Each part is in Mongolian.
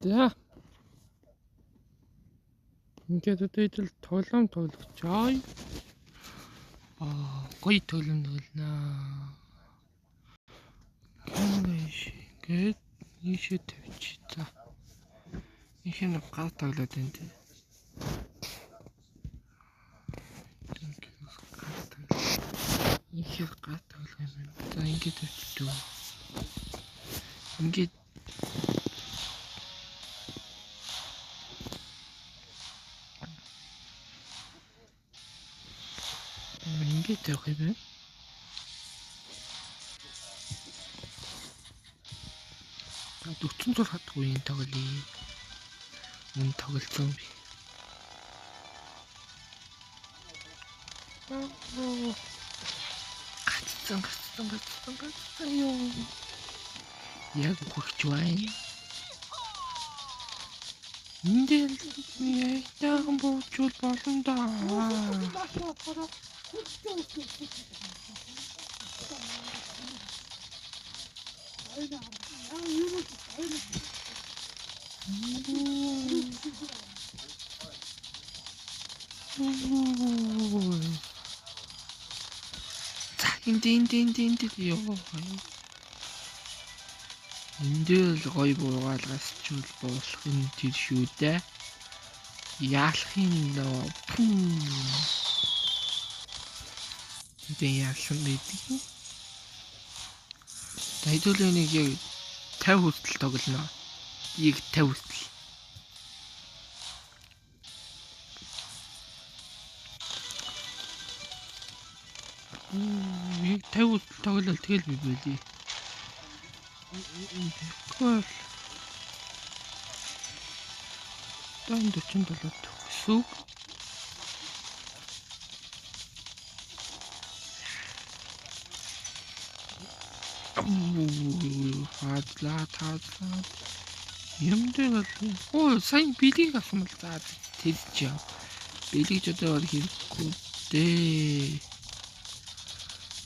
За. Ингээд одоо идэл тоглоом тоглоцгоё. Гоё тоглоом тоглонаа. Ингээд ийшээ тавьчих. За. Ийшээ гал тоглоод байна те. Ийшээ гал тоглох юм байна. За ингээд тавьчих. Ингээд тавих юм байна. Дөрцөн зур хатгүй энэ тоглоё. Мөн тоглолцсон би. Гацсан ёо. Яг хүрч байна. Эндээ яахан буучвал болно да. За энд ёо. Эндээ л гоё буугаалгасчул буулах юм тэр шүү дээ. Яалахын нөө. Эндээ яалсан байдаг. Хэдүүлээ нэг яг 50 хүртэл тоглоно. Яг 50 хүртэл. Яг 50 хүртэл тоглол тэгэл би байлээ. Cool. Дан 47 төгсөв. Хаадлаа. Юмдээ бол сайн билийг авсан бол за тэгж яа. Билийг ч одоо хэрэггүй дээ.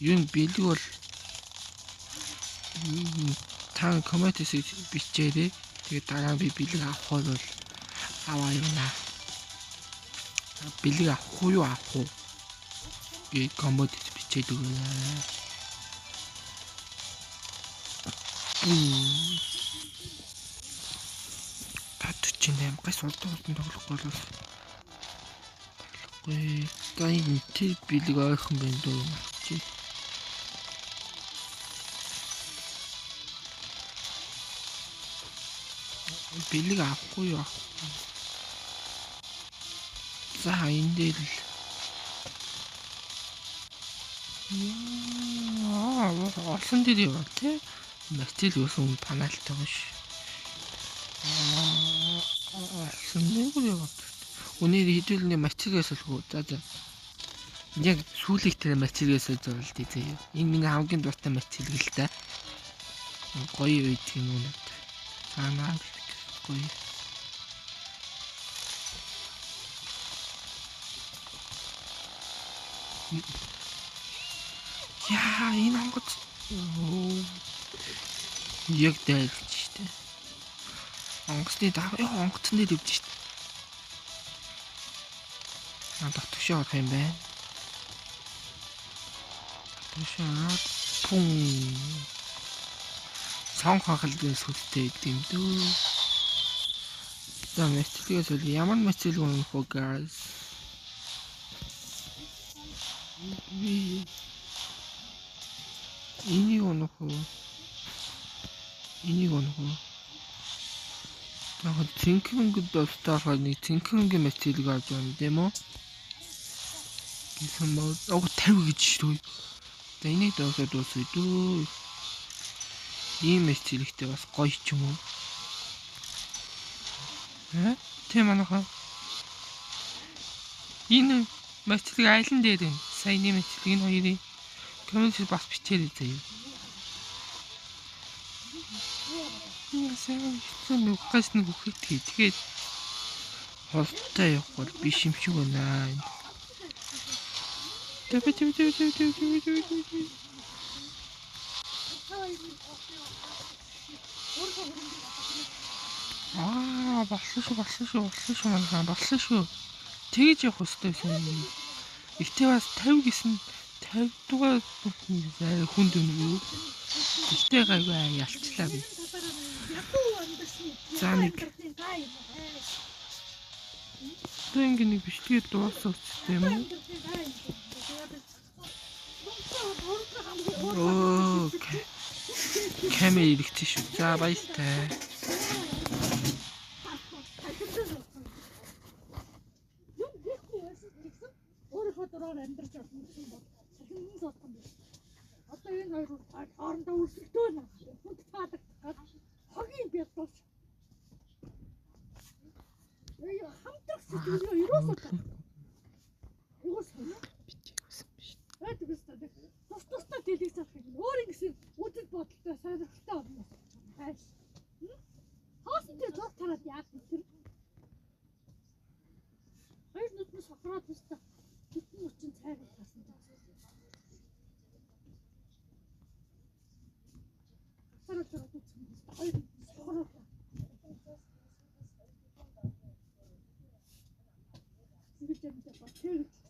Юм билиг бол та комментээс бичээрэй. Тэгээд дараа би билэг авах бол аваа юмна. Билэг авахгүй юу авах уу? Би комментээс бичээд өгнө. Татчих юм гайс урдсан тоглохгүй бол. Та энэ тэр билэг ойрхон байна дөө. Билэг авахгүй юу? За эндээ л олсон дээр яваа тий. Материал юусан паналтай гош. Олсон нэг яваа. Өнөөдөр хэдүүлний материалс л хөө. За. Яг сүүлийг тэр материалс зурлаа тий. Энэ миний хамгийн дуртай материал л да. Гоё үйдэг юм уу? Санаа гоё. Яа, энэ онгоц. Яг дайлж штэ. Онгоцны онгоцны дээр өвдөж штэ. Дотгошоо орох юм байна. Дотгошоо пум. Сонхохолтой сүттэй идэм дүү. За мэтлэгээс үл ямар мэтлэг унах вэ guys? Энийг унах уу? Яг цэнхэнгэд достаахаа нэг цэнхэнгийн мэтлэг авч байна тийм үү? Гисэн бод 50 гэж шүү. За энийг дуусаад дуусъя дүү. Ийм мэтлэгтэй бас гоё ч юм уу? Тийм манайхаа. Энэ мэтлэг айлан дээр юм. Саяны мэтлэг энэ хоёрыг комментээр бас бичээрэй заяа. Яасан нүгээс нэг үхэж тэгээд холтой явах бол биш юм шиг байна. Болсон шүү манайхаа болсон шүү. Тэгэж явах хөстэй байсан. Ихтэй бас 50 гэсэн 50 дугаар хүнд өнө юу? Ихтэй гайгүй ялчлаа би. За нэг одоо ингэ нэг бичлэгээ дуусах үстэй юм уу? Оо. Камер ирэхтэй шүү. За баяртай. Амьдарч байна. Хин содхон биш. Одоо энэ хоёр хоорондоо үрсэлтэй байна. Хүнд таадаг. Хогийн бядуулж. Яа хамтрах зүйл юусаа. Юусаа. Эд бистэ. Тус-тустай дэлгэж чадах юм. Өөр ингэсэн үдэд бодолтой сонирхолтой болно. Хайш. Хоосон дээр зураг тараад яах вэ? Хоёр нүднээс хохроод бистэ. Хитэн өчн цайг тасан. Хараад зураг үзсэн. Хоёр хохроод. Ингэж юм даа.